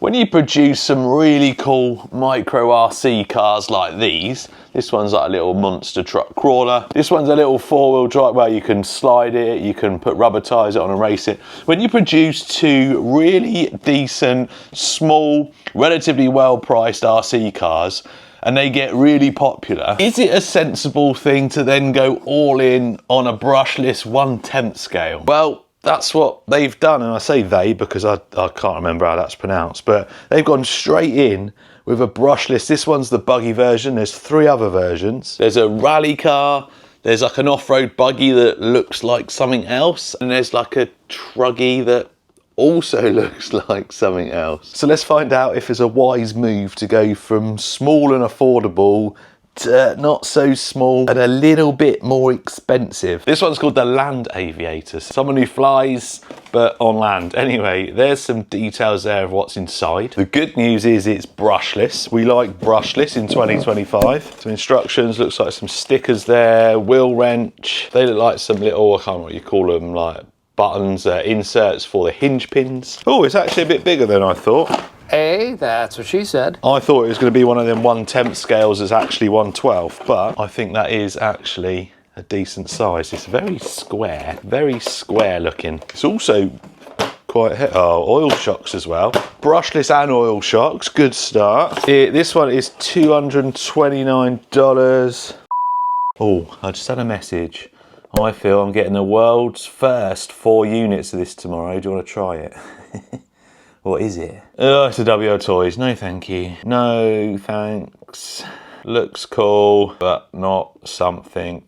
when you produce some really cool micro RC cars like these, this one's like a little monster truck crawler. This one's a little four-wheel drive where you can slide it, you can put rubber tyres on and race it. When you produce two really decent, small, relatively well-priced RC cars, and they get really popular, is it a sensible thing to then go all in on a brushless 1/10 scale? Well, that's what they've done, and I say they because I can't remember how that's pronounced, but they've gone straight in with a brushless. This one's the buggy version. There's 3 other versions. There's a rally car, there's like an off-road buggy that looks like something else, and there's like a truggy that also looks like something else. So let's find out if it's a wise move to go from small and affordable to not so small and a little bit more expensive. This one's called the Land Aviator, someone who flies but on land. Anyway, there's some details there of what's inside. The good news is it's brushless. We like brushless in 2025. Some instructions, looks like some stickers there, wheel wrench. They look like some little, I can't remember what you call them, like buttons, inserts for the hinge pins. Oh, it's actually a bit bigger than I thought. Hey, that's what she said. I thought it was going to be one of them 1/10 scales that's actually 1/12, but I think that is actually a decent size. It's very square looking. It's also quite oil shocks as well. Brushless and oil shocks, good start. This one is $229. Oh, I just had a message. I feel I'm getting the world's first 4 units of this tomorrow. Do you want to try it? What is it? Oh, it's a WO Toys. No, thank you. No, thanks. Looks cool, but not something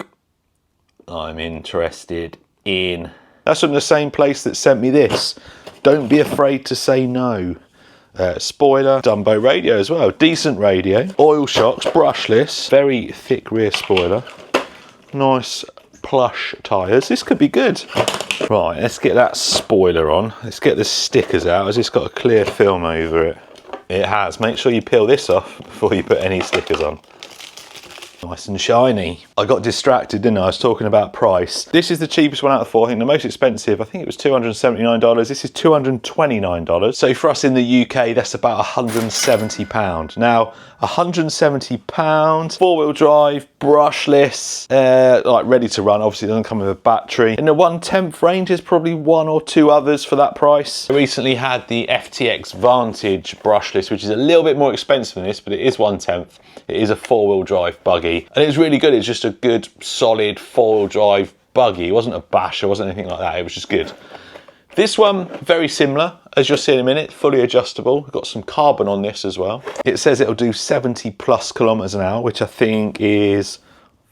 I'm interested in. That's from the same place that sent me this. Don't be afraid to say no. Spoiler, Dumbo radio as well. Decent radio. Oil shocks, brushless. Very thick rear spoiler. Nice plush tyres. This could be good. Right, let's get that spoiler on. Let's get the stickers out. Has this got a clear film over it? It has. Make sure you peel this off before you put any stickers on. Nice and shiny. I got distracted, didn't I? I was talking about price. This is the cheapest one out of 4. I think the most expensive, I think it was $279. This is $229. So for us in the UK, that's about £170. Now, £170, 4-wheel drive, brushless, like ready to run. Obviously, it doesn't come with a battery. In the 1/10 range, there's probably 1 or 2 others for that price. I recently had the FTX Vantage brushless, which is a little bit more expensive than this, but it is 1/10. It is a 4-wheel drive buggy, and it's really good. It's just a good, solid 4-wheel drive buggy. It wasn't a basher, it wasn't anything like that. It was just good. This one, very similar, as you'll see in a minute, fully adjustable. We've got some carbon on this as well. It says it'll do 70+ kilometers an hour, which I think is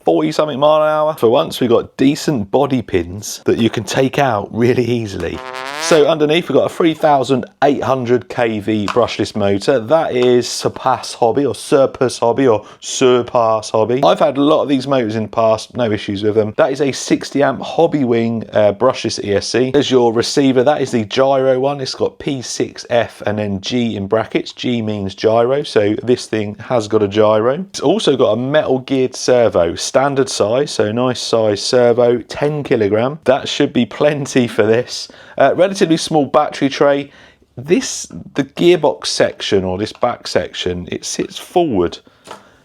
40-something mile an hour. For once, we've got decent body pins that you can take out really easily. So underneath we've got a 3,800 kV brushless motor. That is Surpass Hobby or Surpass Hobby. I've had a lot of these motors in the past, no issues with them. That is a 60 amp Hobby Wing brushless ESC. There's your receiver, that is the gyro one. It's got P6F and then G in brackets. G means gyro, so this thing has got a gyro. It's also got a metal geared servo, standard size, so nice size servo, 10 kilogram. That should be plenty for this. Relatively small battery tray. The gearbox section, or this back section, it sits forward.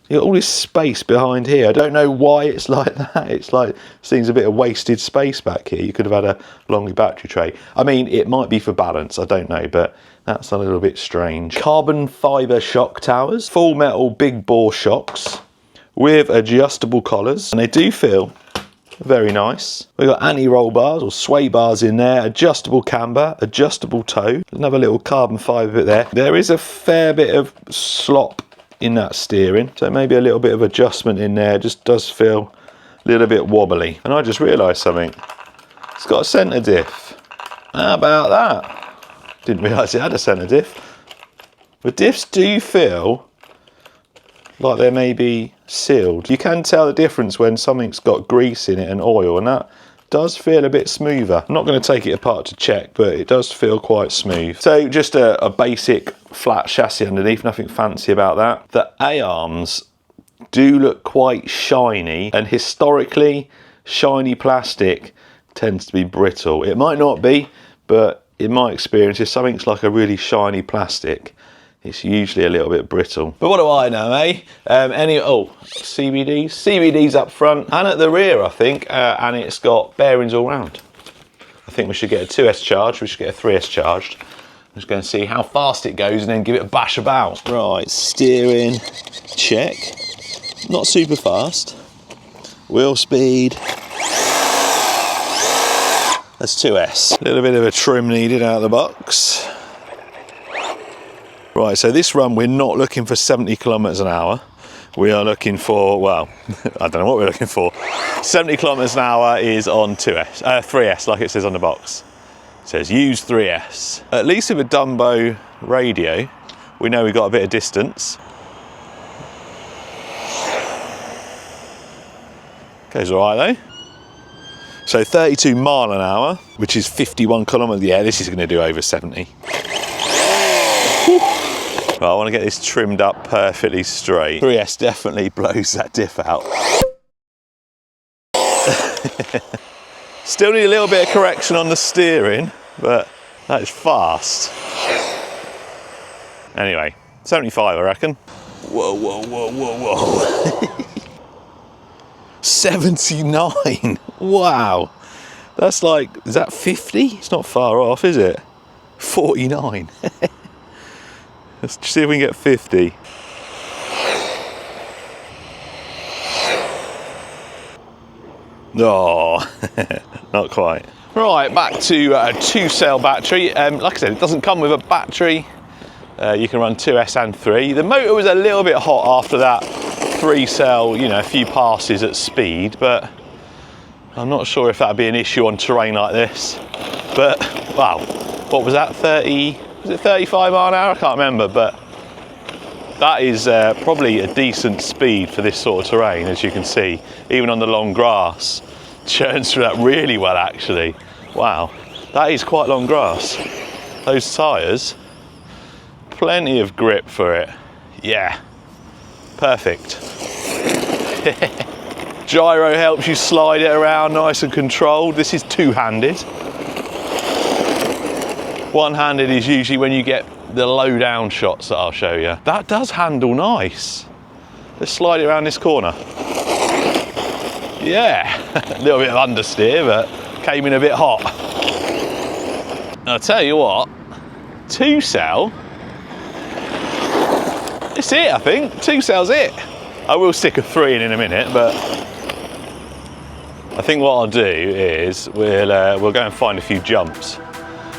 You got all this space behind here. I don't know why it's like that. It's like, seems a bit of wasted space back here. You could have had a longer battery tray. I mean, it might be for balance, I don't know, but that's a little bit strange. Carbon fibre shock towers, full metal big bore shocks with adjustable collars, and they do feel very nice. We've got anti-roll bars or sway bars in there, adjustable camber, adjustable toe, another little carbon fibre bit there. There is a fair bit of slop in that steering, so maybe a little bit of adjustment in there. Just does feel a little bit wobbly. And I just realised something. It's got a centre diff. How about that? Didn't realise it had a centre diff. The diffs do feel like they're maybe sealed. You can tell the difference when something's got grease in it and oil, and that does feel a bit smoother. I'm not going to take it apart to check, but it does feel quite smooth. So just a basic flat chassis underneath, nothing fancy about that. The A-arms do look quite shiny, and historically, shiny plastic tends to be brittle. It might not be, but in my experience, if something's like a really shiny plastic, it's usually a little bit brittle. But what do I know, eh? CBDs? CBDs up front and at the rear, I think, and it's got bearings all round. I think we should get a 2S charged, we should get a 3S charged. I'm just going to see how fast it goes and then give it a bash about. Right, steering, check. Not super fast. Wheel speed. That's 2S. A little bit of a trim needed out of the box. Right, so this run we're not looking for 70 kilometers an hour. We are looking for, well, I don't know what we're looking for. 70 kilometers an hour is on 3S, like it says on the box. It says use 3S. At least with a Dumbo radio, we know we've got a bit of distance. Goes all right though. So 32 mile an hour, which is 51 kilometers. Yeah, this is going to do over 70. Right, I want to get this trimmed up perfectly straight. 3S definitely blows that diff out. Still need a little bit of correction on the steering, but that is fast. Anyway, 75 I reckon. Whoa, whoa, whoa, whoa, whoa. 79, wow. That's like, is that 50? It's not far off, is it? 49. Let's see if we can get 50. Oh, not quite. Right, back to a 2-cell battery. Like I said, it doesn't come with a battery. You can run 2S and 3. The motor was a little bit hot after that 3-cell, you know, a few passes at speed, but I'm not sure if that'd be an issue on terrain like this. But, wow, what was that, 30, was it 35 mile an hour? I can't remember, but that is probably a decent speed for this sort of terrain, as you can see, even on the long grass. Churns through that really well, actually. Wow, that is quite long grass. Those tyres, plenty of grip for it. Yeah, perfect. Gyro helps you slide it around nice and controlled. This is two-handed. One-handed is usually when you get the low down shots that I'll show you. That does handle nice. Let's slide it around this corner. Yeah, a little bit of understeer, but came in a bit hot. I'll tell you what, 2-cell, it's it, I think. 2-cell's it. I will stick a 3 in a minute, but I think what I'll do is we'll go and find a few jumps.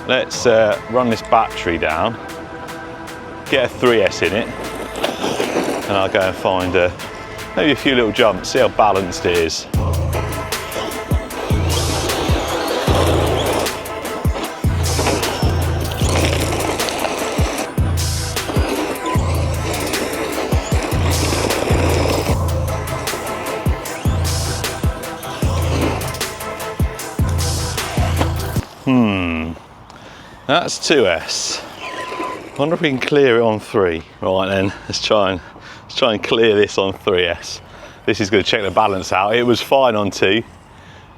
Let's run this battery down, get a 3S in it, and I'll go and find maybe a few little jumps, see how balanced it is. That's 2S. Wonder if we can clear it on 3. Right then, let's try and clear this on 3S. This is going to check the balance out. It was fine on 2.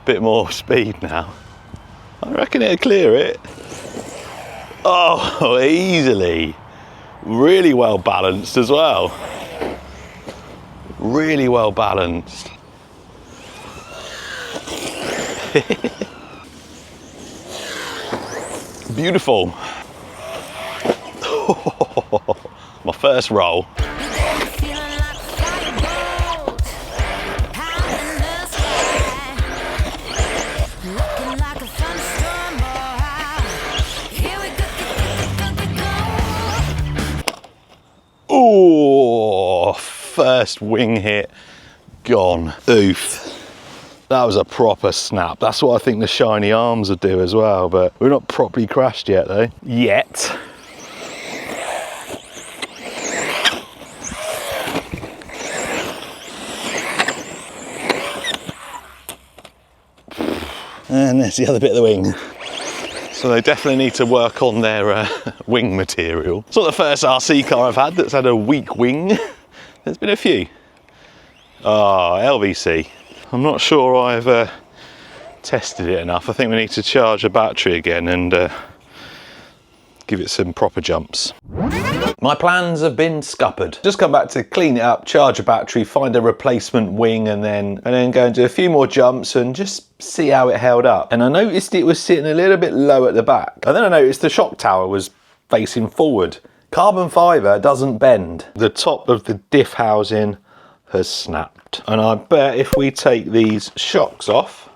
Bit more speed now. I reckon it'll clear it. Oh, easily. Really well balanced as well. Really well balanced. Beautiful. My first roll. Oh, first wing hit, gone. Oof. That was a proper snap. That's what I think the shiny arms would do as well, but we're not properly crashed yet though. Yet. And there's the other bit of the wing. So they definitely need to work on their wing material. It's not the first RC car I've had that's had a weak wing. There's been a few. Ah, LVC. I'm not sure I've tested it enough. I think we need to charge a battery again and give it some proper jumps. My plans have been scuppered. Just come back to clean it up, charge a battery, find a replacement wing, and then go and do a few more jumps and just see how it held up. And I noticed it was sitting a little bit low at the back. And then I noticed the shock tower was facing forward. Carbon fibre doesn't bend. The top of the diff housing has snapped. And I bet if we take these shocks off,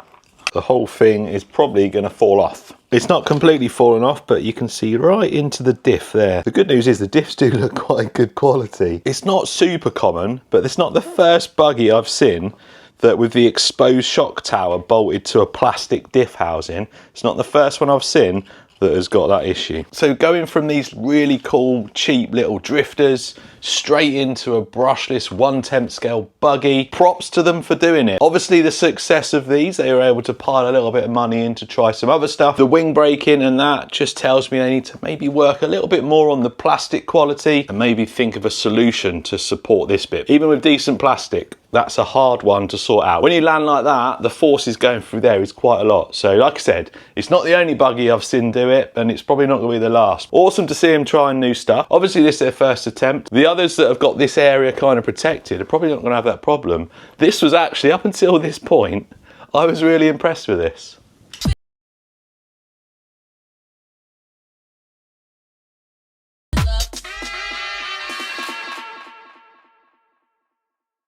the whole thing is probably going to fall off. It's not completely fallen off, but you can see right into the diff there. The good news is the diffs do look quite good quality. It's not super common, but it's not the first buggy I've seen that with the exposed shock tower bolted to a plastic diff housing. It's not the first one I've seen that has got that issue. So going from these really cool, cheap little drifters straight into a brushless 1/10 scale buggy, props to them for doing it. Obviously the success of these, they were able to pile a little bit of money in to try some other stuff. The wing braking and that just tells me they need to maybe work a little bit more on the plastic quality and maybe think of a solution to support this bit. Even with decent plastic, that's a hard one to sort out. When you land like that, the forces going through there is quite a lot. So like I said, it's not the only buggy I've seen do it, and it's probably not gonna be the last. Awesome to see them trying new stuff. Obviously this is their first attempt. The others that have got this area kind of protected are probably not gonna have that problem. This was actually, up until this point, I was really impressed with this.